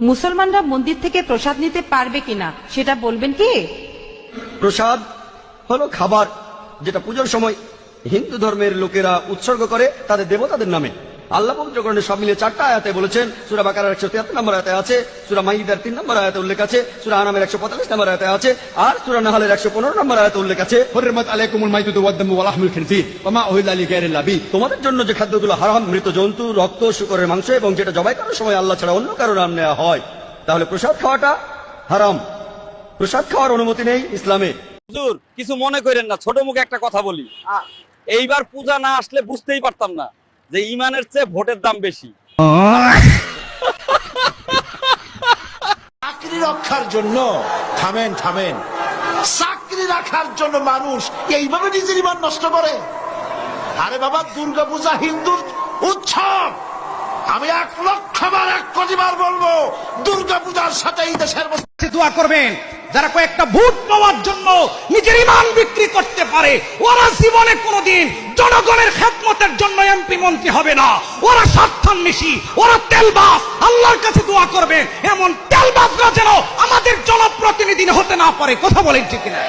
মুসলমানরা মন্দির থেকে প্রসাদ নিতে পারবে কিনা সেটা বলবেন কি? প্রসাদ হলো খাবার যেটা পূজার সময় হিন্দু ধর্মের লোকেরা উৎসর্গ করে তাদের দেবতাদের নামে। আল্লাহ পবিত্র কোরআনে সব মিলিয়ে 4টা আয়াতে বলেছেন। সূরা বাকারার 173 নম্বর আয়াতে আছে, সূরা মাইদার 3 নম্বর আয়াতে উল্লেখ আছে, সূরা আনামের 145 নম্বর আয়াতে আছে, আর সূরা নাহলের 115 নম্বর আয়াতে উল্লেখ আছে, হুররিমাত আলাইকুমুল মাইতাতু ওয়াদ-দামু ওয়া লাহমুল খিনজির ওয়া মা উহিল্লা লিগাইরিল্লাহ বিহি। তোমাদের জন্য যে খাদ্যগুলো হারাম, মৃত জন্তু, রক্ত, শূকরের মাংস এবং যেটা জবাই করার সময় আল্লাহ ছাড়া অন্য কারো নাম নেওয়া হয়। তাহলে প্রসাদ খাওয়াটা হারাম। প্রসাদ খাওয়ার অনুমতি নেই ইসলামে। হুজুর কিছু মনে করেন না, ছোট মুখে একটা কথা বলি। এইবার পূজা না আসলে বুঝতেই পারতাম না যে ইমানের চেয়ে ভোটের দাম বেশি। চাকরি রক্ষার জন্য থামেন, চাকরি রাখার জন্য মানুষ এইভাবে নিজের ইমান নষ্ট করে? আরে বাবা, দুর্গা পূজা হিন্দুর উৎসব। আমি 1,00,000 বার 1 কোটি বার বলবো, দুর্গা পূজার সাথে এই দেশের দোয়া করবেন। যারা কয়েকটা ভোট পাওয়ার জন্য নিজের ইমান বিক্রি করতে পারে, ওরা জীবনে কোনোদিন জনগণের খেদমতের জন্য এমপি মন্ত্রী হবে না। ওরা স্বার্থান্বেষী, ওরা তেলবাজ। আল্লাহর কাছে দোয়া করবেন এমন তেলবাজরা যেন আমাদের জনপ্রতিনিধি হতে না পারে। কথা বলেন ঠিক কিনা?